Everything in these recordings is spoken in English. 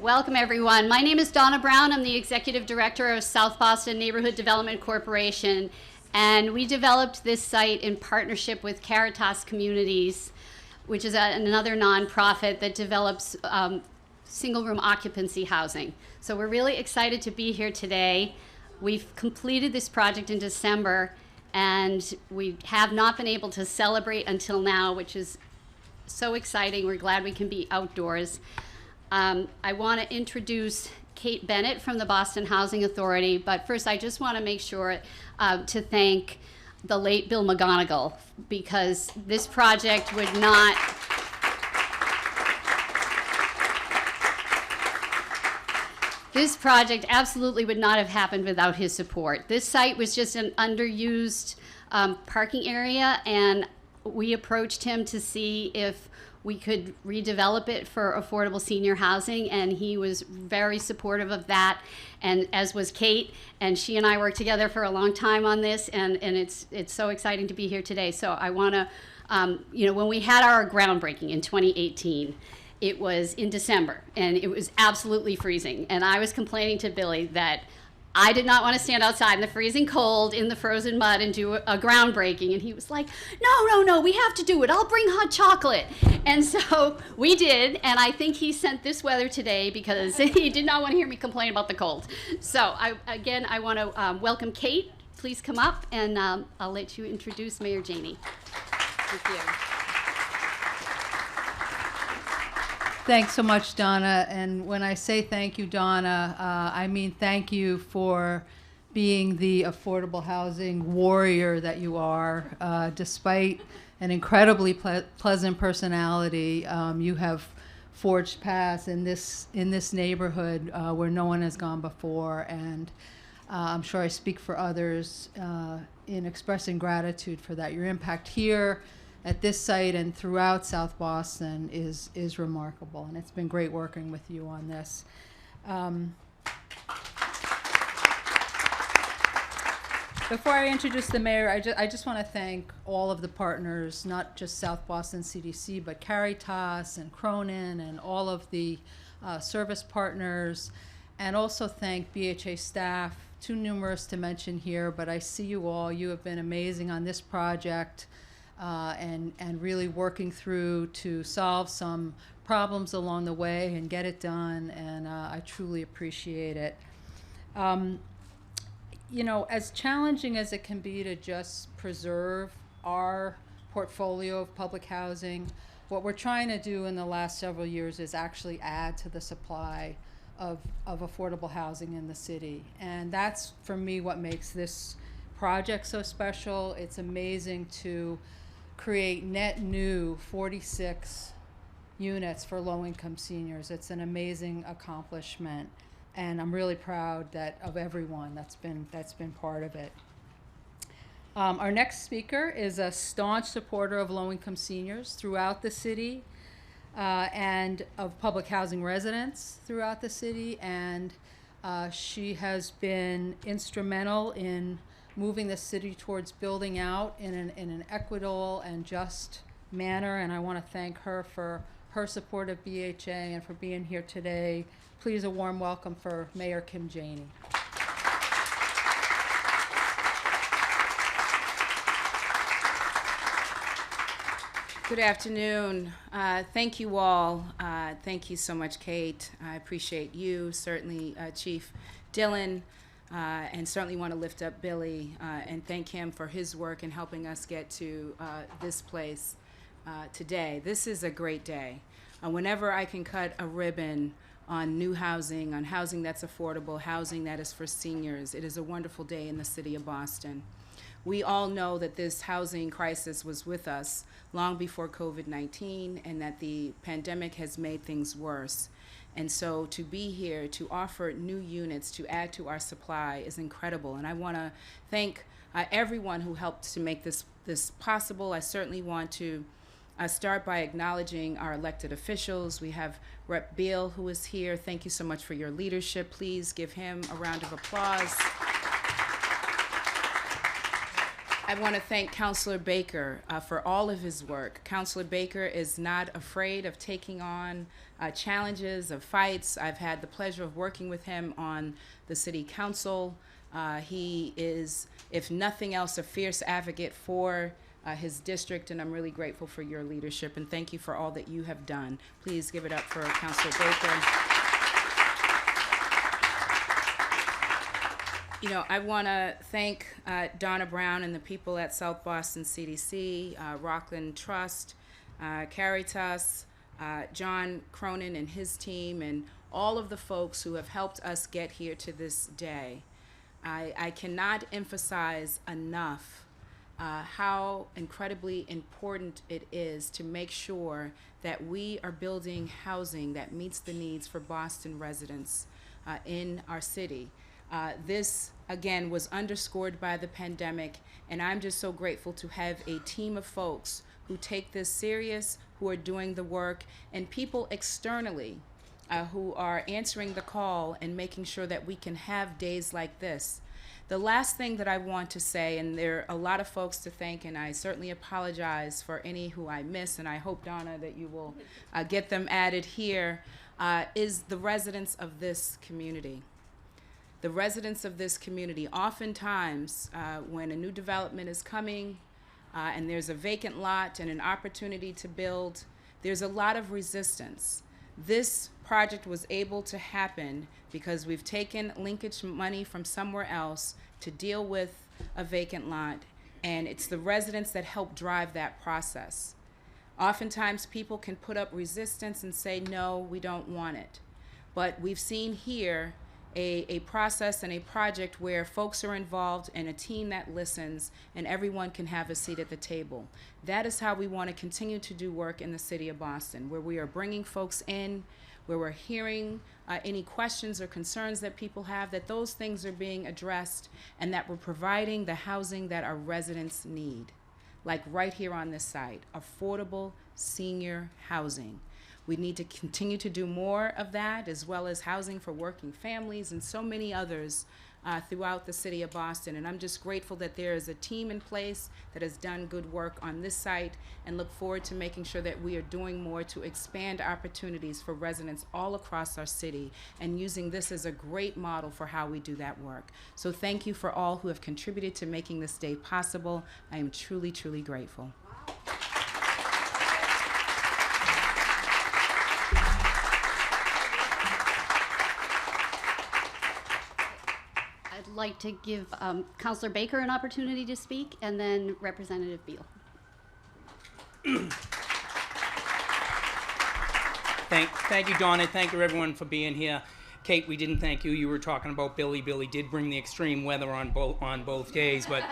Welcome, everyone. My name is Donna Brown. I'm the Executive Director of South Boston Neighborhood Development Corporation, and we developed this site in partnership with Caritas Communities, which is another nonprofit that develops single-room occupancy housing. So we're really excited to be here today. We've completed this project in December, and we have not been able to celebrate until now, which is so exciting. We're glad we can be outdoors. I want to introduce Kate Bennett from the Boston Housing Authority, but first I just want to make sure to thank the late Bill McGonigal, because this project would not this project absolutely would not have happened without his support. This site was just an underused parking area, and we approached him to see if we could redevelop it for affordable senior housing, and he was very supportive of that, and as was Kate, and she and I worked together for a long time on this, and it's so exciting to be here today. So I want to, when we had our groundbreaking in 2018, it was in December, and it was absolutely freezing, and I was complaining to Billy that I did not want to stand outside in the freezing cold in the frozen mud and do a groundbreaking. And he was like, no, we have to do it. I'll bring hot chocolate. And so we did. And I think he sent this weather today because he did not want to hear me complain about the cold. So I want to welcome Kate. Please come up, and I'll let you introduce Mayor Janey. Thank you. Thanks so much, Donna. And when I say thank you, Donna, I mean thank you for being the affordable housing warrior that you are. Despite an incredibly pleasant personality, you have forged paths in this neighborhood where no one has gone before. And I'm sure I speak for others in expressing gratitude for that. Your impact here at this site and throughout South Boston is remarkable, and it's been great working with you on this. Before I introduce the mayor, I just want to thank all of the partners, not just South Boston CDC, but Caritas and Cronin and all of the service partners, and also thank BHA staff, too numerous to mention here, but I see you all. You have been amazing on this project. And really working through to solve some problems along the way and get it done, and I truly appreciate it. As challenging as it can be to just preserve our portfolio of public housing, what we're trying to do in the last several years is actually add to the supply of affordable housing in the city. And that's, for me, what makes this project so special. It's amazing to create net new 46 units for low-income seniors. It's an amazing accomplishment, and I'm really proud of everyone that's been part of it. Our next speaker is a staunch supporter of low-income seniors throughout the city and of public housing residents throughout the city, and she has been instrumental in moving the city towards building out in an equitable and just manner, and I want to thank her for her support of BHA and for being here today. Please, a warm welcome for Mayor Kim Janey. Good afternoon. Thank you all. Thank you so much, Kate. I appreciate you, certainly Chief Dillon, and certainly want to lift up Billy and thank him for his work in helping us get to this place today. This is a great day. Whenever I can cut a ribbon on new housing, on housing that's affordable, housing that is for seniors, it is a wonderful day in the city of Boston. We all know that this housing crisis was with us long before COVID-19, and that the pandemic has made things worse. And so to be here to offer new units to add to our supply is incredible. And I want to thank everyone who helped to make this possible. I certainly want to start by acknowledging our elected officials. We have Rep. Beal, who is here. Thank you so much for your leadership. Please give him a round of applause. I want to thank Councilor Baker for all of his work. Councilor Baker is not afraid of taking on challenges, of fights. I've had the pleasure of working with him on the City Council. He is, if nothing else, a fierce advocate for his district, and I'm really grateful for your leadership, and thank you for all that you have done. Please give it up for Councilor Baker. You know, I want to thank Donna Brown and the people at South Boston CDC, Rockland Trust, Caritas, John Cronin and his team, and all of the folks who have helped us get here to this day. I cannot emphasize enough how incredibly important it is to make sure that we are building housing that meets the needs for Boston residents in our city. This, again, was underscored by the pandemic, and I'm just so grateful to have a team of folks who take this serious, who are doing the work, and people externally who are answering the call and making sure that we can have days like this. The last thing that I want to say, and there are a lot of folks to thank, and I certainly apologize for any who I miss, and I hope, Donna, that you will get them added here, is the residents of this community. The residents of this community, oftentimes when a new development is coming and there's a vacant lot and an opportunity to build, there's a lot of resistance. This project was able to happen because we've taken linkage money from somewhere else to deal with a vacant lot, and it's the residents that help drive that process. Oftentimes people can put up resistance and say, no, we don't want it. But we've seen here a process and a project where folks are involved and a team that listens, and everyone can have a seat at the table. That is how we want to continue to do work in the city of Boston, where we are bringing folks in, where we're hearing any questions or concerns that people have, that those things are being addressed, and that we're providing the housing that our residents need, like right here on this site, affordable senior housing. We need to continue to do more of that, as well as housing for working families and so many others throughout the city of Boston. And I'm just grateful that there is a team in place that has done good work on this site, and look forward to making sure that we are doing more to expand opportunities for residents all across our city, and using this as a great model for how we do that work. So thank you for all who have contributed to making this day possible. I am truly, truly grateful. I'd like to give Councilor Baker an opportunity to speak, and then Representative Beal. Thank you, Donna. Thank you, everyone, for being here. Kate, we didn't thank you. You were talking about Billy. Billy did bring the extreme weather on both days, but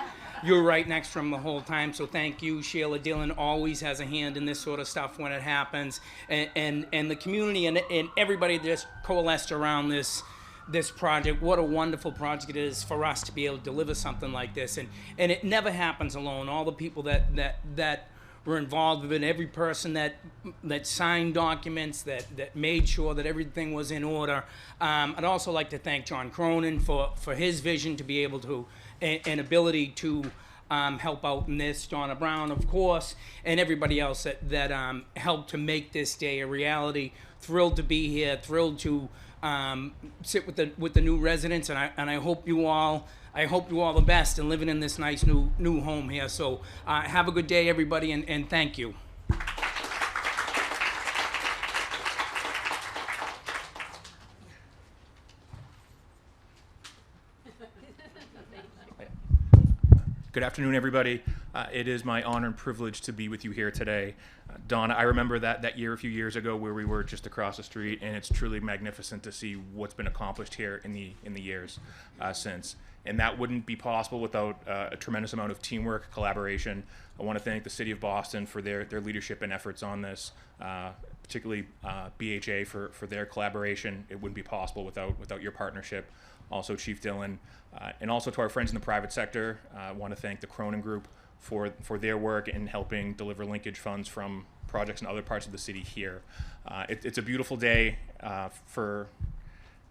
you were right next to him the whole time, so thank you. Sheila Dillon always has a hand in this sort of stuff when it happens, and the community and everybody just coalesced around this project. What a wonderful project it is for us to be able to deliver something like this, and it never happens alone. All the people that were involved with it, every person that signed documents, that made sure that everything was in order. I'd also like to thank John Cronin for his vision to be able to, and ability to help out in this. Donna Brown, of course, and everybody else that helped to make this day a reality. Thrilled to be here, thrilled to sit with the new residents, and I hope you all the best in living in this nice new home here. So have a good day, everybody, and thank you. Good afternoon, everybody. It is my honor and privilege to be with you here today. Donna, I remember that year a few years ago where we were just across the street, and it's truly magnificent to see what's been accomplished here in the years since. And that wouldn't be possible without a tremendous amount of teamwork, collaboration. I want to thank the City of Boston for their leadership and efforts on this, particularly BHA for their collaboration. It wouldn't be possible without your partnership. Also Chief Dillon, and also to our friends in the private sector. I want to thank the Cronin Group for their work in helping deliver linkage funds from projects in other parts of the city here. It's a beautiful day for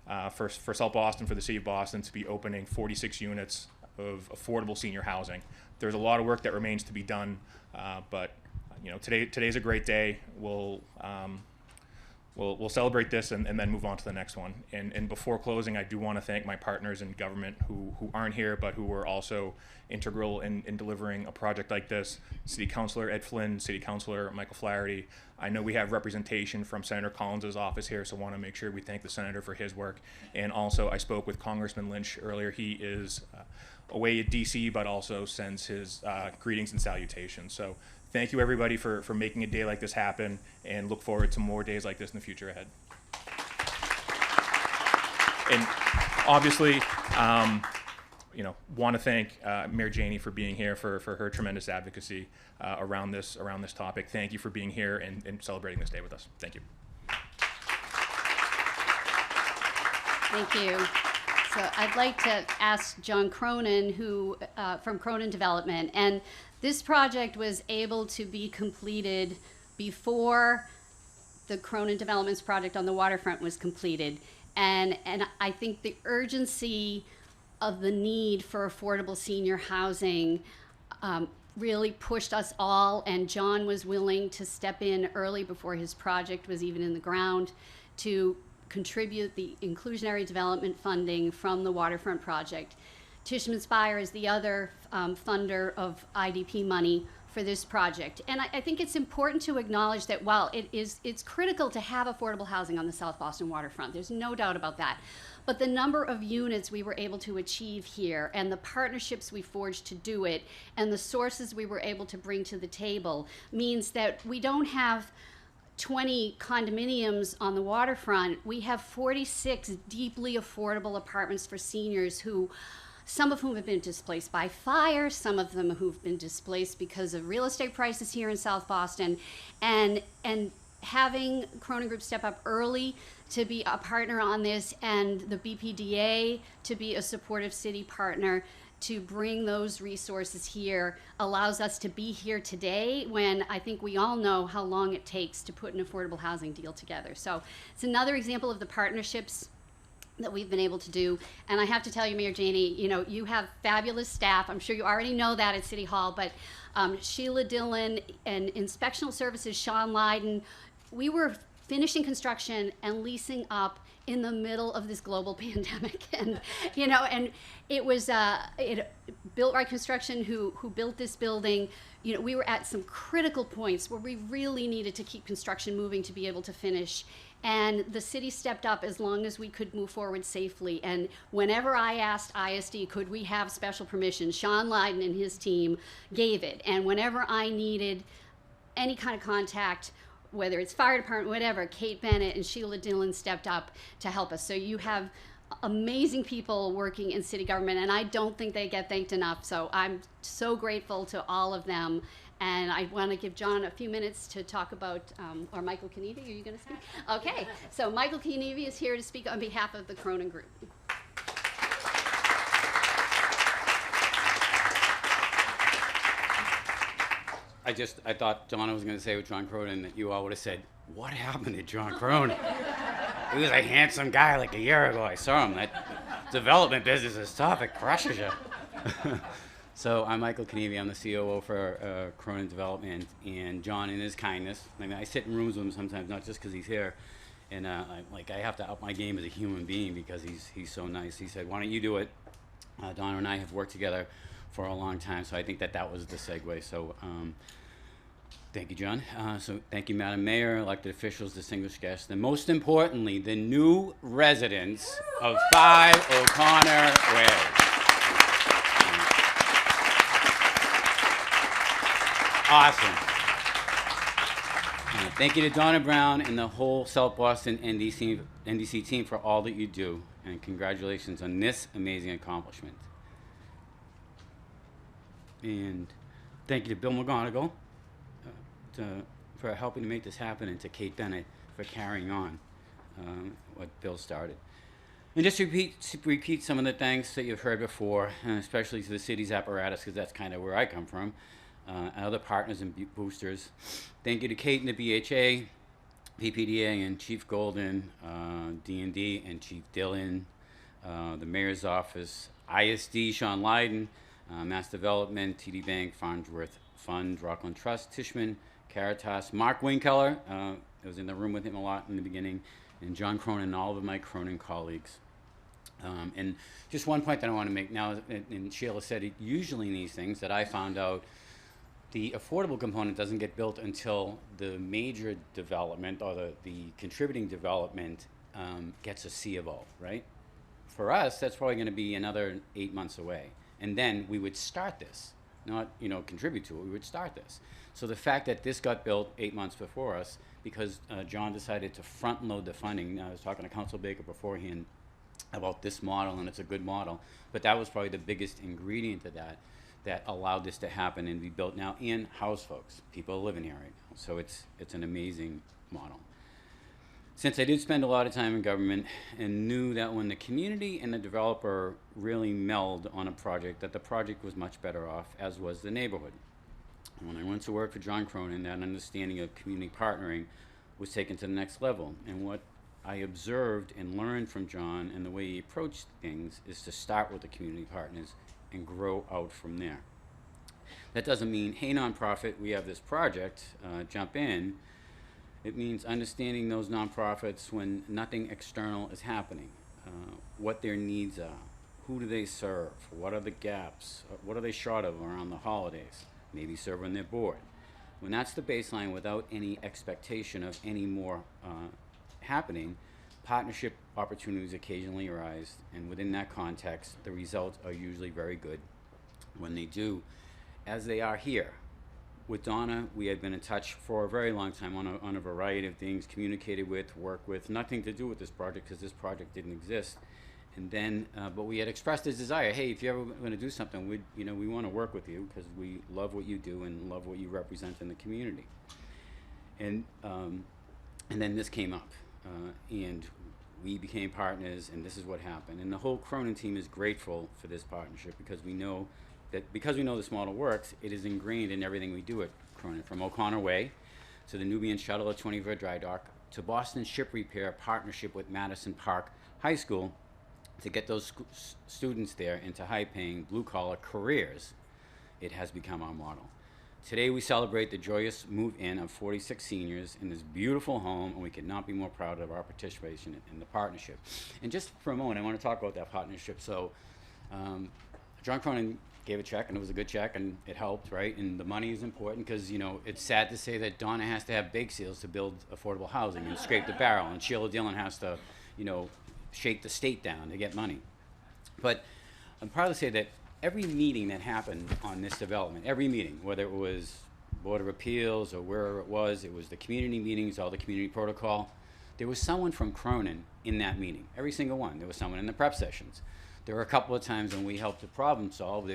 South Boston, for the City of Boston to be opening 46 units of affordable senior housing. There's a lot of work that remains to be done, but today's a great day. We'll celebrate this and then move on to the next one. And before closing, I do want to thank my partners in government who aren't here, but who were also integral in delivering a project like this. City Councilor Ed Flynn, City Councilor Michael Flaherty. I know we have representation from Senator Collins' office here, so I want to make sure we thank the Senator for his work. And also, I spoke with Congressman Lynch earlier. He is away at DC, but also sends his greetings and salutations. So thank you, everybody, for making a day like this happen, and look forward to more days like this in the future ahead. And obviously, want to thank Mayor Janey for being here, for her tremendous advocacy around this topic. Thank you for being here and celebrating this day with us. Thank you. Thank you. So I'd like to ask John Cronin, who from Cronin Development, and this project was able to be completed before the Cronin Development's project on the waterfront was completed, and I think the urgency of the need for affordable senior housing really pushed us all, and John was willing to step in early before his project was even in the ground to contribute the inclusionary development funding from the waterfront project. Tishman Speyer is the other funder of IDP money for this project. And I think it's important to acknowledge that while it's critical to have affordable housing on the South Boston waterfront, there's no doubt about that. But the number of units we were able to achieve here, and the partnerships we forged to do it, and the sources we were able to bring to the table means that we don't have 20 condominiums on the waterfront. We have 46 deeply affordable apartments for seniors, who some of whom have been displaced by fire, some of them who've been displaced because of real estate prices here in South Boston, and having Cronin Group step up early to be a partner on this, and the BPDA to be a supportive city partner to bring those resources here, allows us to be here today, when I think we all know how long it takes to put an affordable housing deal together. So it's another example of the partnerships that we've been able to do. And I have to tell you, Mayor Janey, you have fabulous staff. I'm sure you already know that at City Hall, but Sheila Dillon and Inspectional Services, Sean Lyden, we were finishing construction and leasing up in the middle of this global pandemic. And it was Built Right Construction who built this building. We were at some critical points where we really needed to keep construction moving to be able to finish. And the city stepped up as long as we could move forward safely. And whenever I asked ISD, could we have special permission, Sean Lyden and his team gave it. And whenever I needed any kind of contact, whether it's fire department, whatever, Kate Bennett and Sheila Dillon stepped up to help us. So you have amazing people working in city government, and I don't think they get thanked enough. So I'm so grateful to all of them. And I want to give John a few minutes to talk about, or Michael Kenevi, are you going to speak? Okay, so Michael Kenevi is here to speak on behalf of the Cronin Group. I thought Donna was going to say with John Cronin that you all would have said, what happened to John Cronin? He was a handsome guy like a year ago. I saw him. That development business is tough. It crushes you. So I'm Michael Kenevi. I'm the COO for Cronin Development. And John, in his kindness, I sit in rooms with him sometimes, not just because he's here. And I have to up my game as a human being because he's so nice. He said, why don't you do it? Donna and I have worked together for a long time, so I think that was the segue. So thank you, John. So thank you, Madam Mayor, elected officials, distinguished guests, and most importantly, the new residents of 5 O'Connor Way. Awesome. Thank you to Donna Brown and the whole South Boston NDC team for all that you do, and congratulations on this amazing accomplishment. And thank you to Bill McGonigal for helping to make this happen, and to Kate Bennett for carrying on what Bill started. And just to repeat some of the thanks that you've heard before, and especially to the city's apparatus, because that's kind of where I come from, and other partners and boosters. Thank you to Kate and the BHA, PPDA, and Chief Golden, D&D, and Chief Dillon, the Mayor's Office, ISD, Sean Lyden, Mass Development, TD Bank, Farnsworth Fund, Rockland Trust, Tishman, Caritas, Mark Winkeller, I was in the room with him a lot in the beginning, and John Cronin and all of my Cronin colleagues. And just one point that I want to make now, and Sheila said it, usually in these things that I found out, the affordable component doesn't get built until the major development or the contributing development gets a C of O, right? For us, that's probably going to be another 8 months away. And then we would start this, not, contribute to it, we would start this. So the fact that this got built 8 months before us, because John decided to front load the funding. I was talking to Council Baker beforehand about this model, and it's a good model, but that was probably the biggest ingredient to that allowed this to happen and be built now and house folks. People living here right now. So it's an amazing model. Since I did spend a lot of time in government and knew that when the community and the developer really meld on a project, that the project was much better off, as was the neighborhood. When I went to work for John Cronin, that understanding of community partnering was taken to the next level. And what I observed and learned from John and the way he approached things is to start with the community partners and grow out from there. That doesn't mean, hey, nonprofit, we have this project, jump in. It means understanding those nonprofits when nothing external is happening, what their needs are, who do they serve, what are the gaps, what are they short of around the holidays, maybe serve on their board. When that's the baseline without any expectation of any more happening, partnership opportunities occasionally arise, and within that context, the results are usually very good when they do, as they are here. With Donna, we had been in touch for a very long time on a variety of things, communicated with, worked with, nothing to do with this project because this project didn't exist. And then, but we had expressed this desire, hey, if you're ever going to do something, we want to work with you because we love what you do and love what you represent in the community. And then this came up, and we became partners, and this is what happened. And the whole Cronin team is grateful for this partnership because we know this model works, it is ingrained in everything we do at Cronin, from O'Connor Way to the Nubian Shuttle at 20 River Dry Dock to Boston Ship Repair partnership with Madison Park High School to get those students there into high-paying blue-collar careers. It has become our model. Today we celebrate the joyous move-in of 46 seniors in this beautiful home, and we could not be more proud of our participation in the partnership. And just for a moment, I want to talk about that partnership. So John Cronin gave a check, and it was a good check, and it helped, right? And the money is important because, it's sad to say that Donna has to have bake sales to build affordable housing and scrape the barrel, and Sheila Dillon has to, shake the state down to get money. But I'm proud to say that every meeting that happened on this development, every meeting, whether it was Board of Appeals or where it was the community meetings, all the community protocol, there was someone from Cronin in that meeting, every single one. There was someone in the prep sessions. There were a couple of times when we helped to problem solve.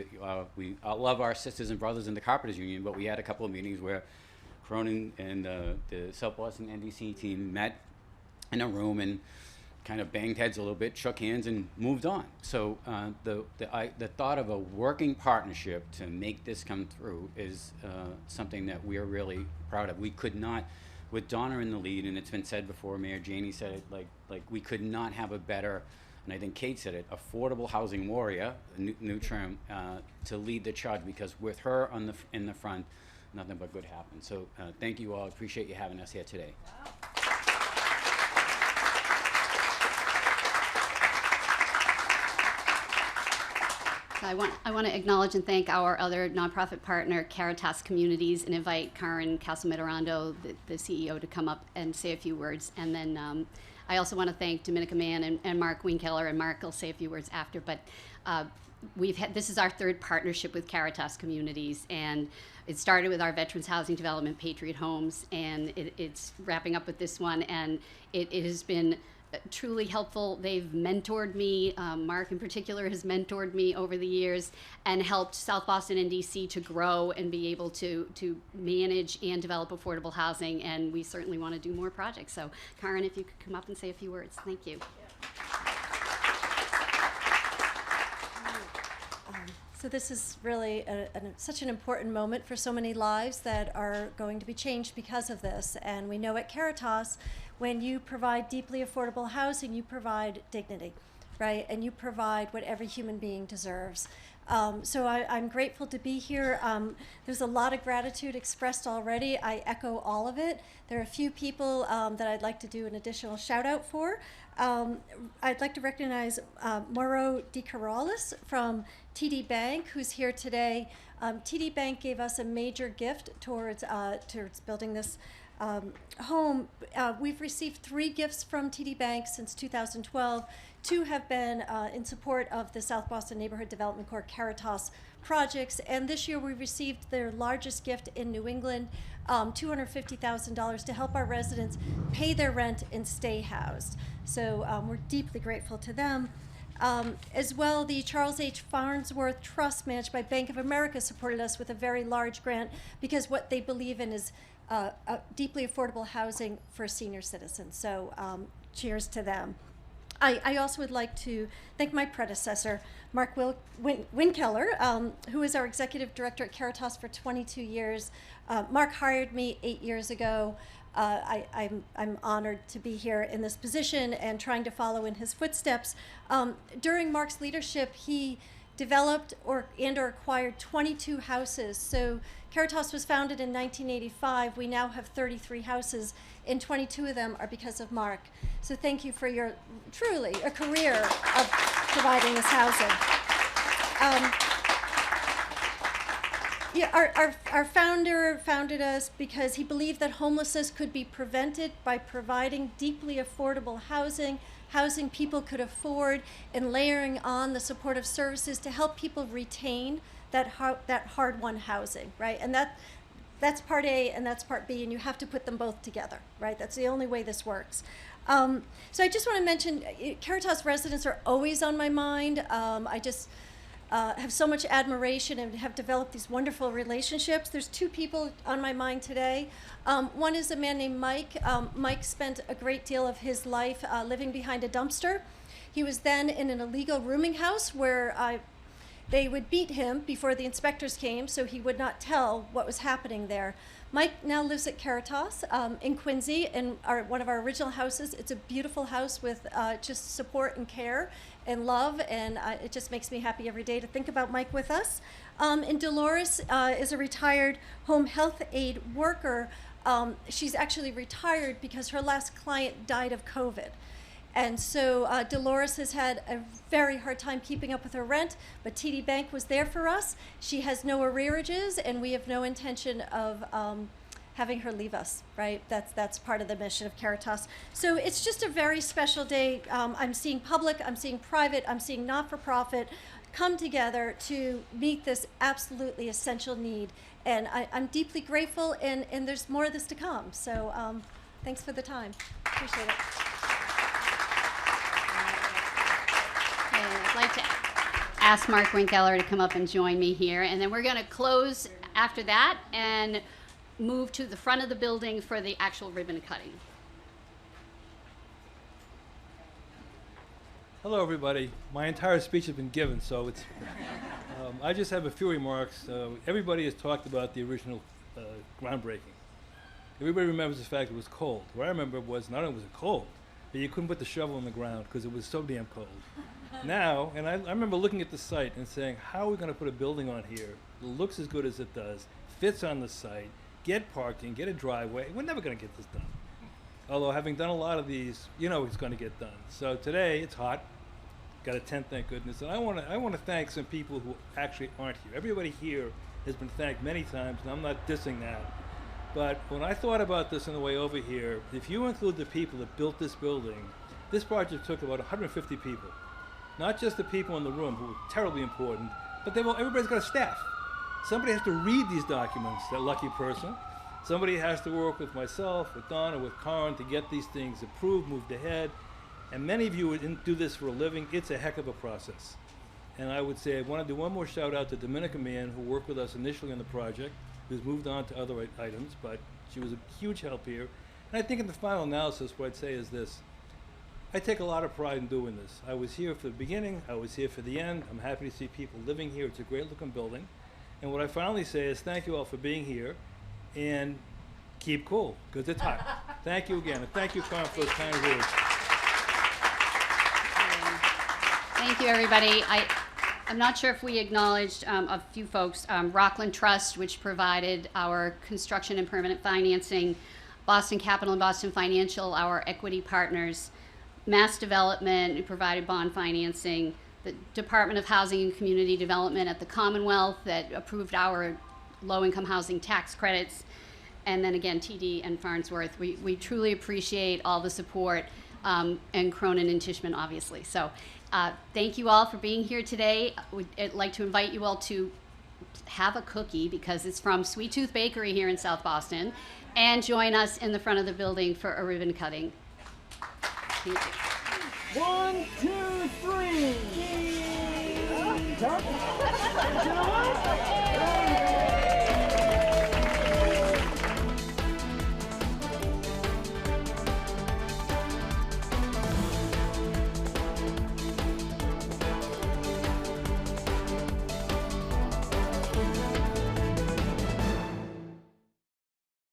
We love our sisters and brothers in the Carpenters Union, but we had a couple of meetings where Cronin and the South Boston NDC team met in a room and kind of banged heads a little bit, shook hands, and moved on. So the thought of a working partnership to make this come through is something that we are really proud of. We could not, with Donna in the lead, and it's been said before, Mayor Janey said it, like we could not have a better, and I think Kate said it, affordable housing warrior, a new term, to lead the charge, because with her in the front, nothing but good happens. So thank you all. Appreciate you having us here today. Wow. I want to acknowledge and thank our other nonprofit partner, Caritas Communities, and invite Karen Casamedorando, the CEO, to come up and say a few words. And then I also want to thank Dominica Mann and Mark Winkeller, and Mark will say a few words after. But this is our third partnership with Caritas Communities, and it started with our Veterans Housing Development, Patriot Homes, and it's wrapping up with this one, and it has been truly helpful. They've mentored me. Mark in particular has mentored me over the years and helped South Boston and DC to grow and be able to manage and develop affordable housing, and we certainly want to do more projects. So Karen, if you could come up and say a few words. Thank you. So this is really such an important moment for so many lives that are going to be changed because of this. And we know at Caritas, when you provide deeply affordable housing, you provide dignity. right? And you provide what every human being deserves. So I'm grateful to be here. There's a lot of gratitude expressed already. I echo all of it. There are a few people that I'd like to do an additional shout out for. I'd like to recognize Mauro Di Caralis from TD Bank, who's here today. TD Bank gave us a major gift towards building this home. We've received 3 gifts from TD Bank since 2012. 2 have been in support of the South Boston Neighborhood Development Corps Caritas projects, and this year we received their largest gift in New England, $250,000 to help our residents pay their rent and stay housed. So we're deeply grateful to them. As well, the Charles H. Farnsworth Trust, managed by Bank of America, supported us with a very large grant because what they believe in is deeply affordable housing for senior citizens. So cheers to them. I also would like to thank my predecessor, Mark Winkeller, who is our executive director at Caritas for 22 years. Mark hired me 8 years ago. I'm honored to be here in this position and trying to follow in his footsteps. During Mark's leadership, he developed or acquired 22 houses. So Caritas was founded in 1985. We now have 33 houses, and 22 of them are because of Mark. So thank you for your truly a career of providing this housing. Our founder founded us because he believed that homelessness could be prevented by providing deeply affordable housing people could afford, and layering on the supportive services to help people retain that hard-won housing, right? And that's part A and that's part B, and you have to put them both together, right? That's the only way this works. So I just want to mention, Caritas residents are always on my mind. I just have so much admiration and have developed these wonderful relationships. There's 2 people on my mind today. One is a man named Mike. Mike spent a great deal of his life living behind a dumpster. He was then in an illegal rooming house where they would beat him before the inspectors came, so he would not tell what was happening there. Mike now lives at Caritas in Quincy, in one of our original houses. It's a beautiful house with just support and care and love, and it just makes me happy every day to think about Mike with us. And Dolores is a retired home health aide worker. She's actually retired because her last client died of COVID. And so Dolores has had a very hard time keeping up with her rent, but TD Bank was there for us. She has no arrearages, and we have no intention of having her leave us, right? That's part of the mission of Caritas. So it's just a very special day. I'm seeing public, I'm seeing private, I'm seeing not-for-profit come together to meet this absolutely essential need. And I'm deeply grateful, and there's more of this to come. So thanks for the time. Appreciate it. I'd like to ask Mark Winkeller to come up and join me here, and then we're going to close after that and move to the front of the building for the actual ribbon cutting. Hello, everybody. My entire speech has been given, so it's. I just have a few remarks. Everybody has talked about the original groundbreaking. Everybody remembers the fact it was cold. What I remember was not only was it cold, but you couldn't put the shovel in the ground because it was so damn cold. Now, and I remember looking at the site and saying, how are we going to put a building on here that looks as good as it does, fits on the site, get parking, get a driveway? We're never going to get this done. Although having done a lot of these, you know it's going to get done. So today it's hot, got a tent, thank goodness. And I want to thank some people who actually aren't here. Everybody here has been thanked many times, and I'm not dissing that. But when I thought about this on the way over here, if you include the people that built this building, this project took about 150 people. Not just the people in the room, who were terribly important, but everybody's got a staff. Somebody has to read these documents, that lucky person. Somebody has to work with myself, with Donna, with Karen to get these things approved, moved ahead. And many of you would do this for a living. It's a heck of a process. And I would say I want to do one more shout out to Dominica Mann, who worked with us initially on the project, who's moved on to other items, but she was a huge help here. And I think in the final analysis, what I'd say is this. I take a lot of pride in doing this. I was here for the beginning, I was here for the end. I'm happy to see people living here. It's a great looking building. And what I finally say is thank you all for being here, and keep cool, because it's hot. Thank you again, and thank you, Karen, for those kind words. Thank you, everybody. I'm not sure if we acknowledged a few folks. Rockland Trust, which provided our construction and permanent financing, Boston Capital and Boston Financial, our equity partners, Mass Development, who provided bond financing, the Department of Housing and Community Development at the Commonwealth that approved our low-income housing tax credits, and then again, TD and Farnsworth. We truly appreciate all the support, and Cronin and Tishman, obviously. So thank you all for being here today. I'd like to invite you all to have a cookie because it's from Sweet Tooth Bakery here in South Boston, and join us in the front of the building for a ribbon cutting. Thank you. 1, 2, 3.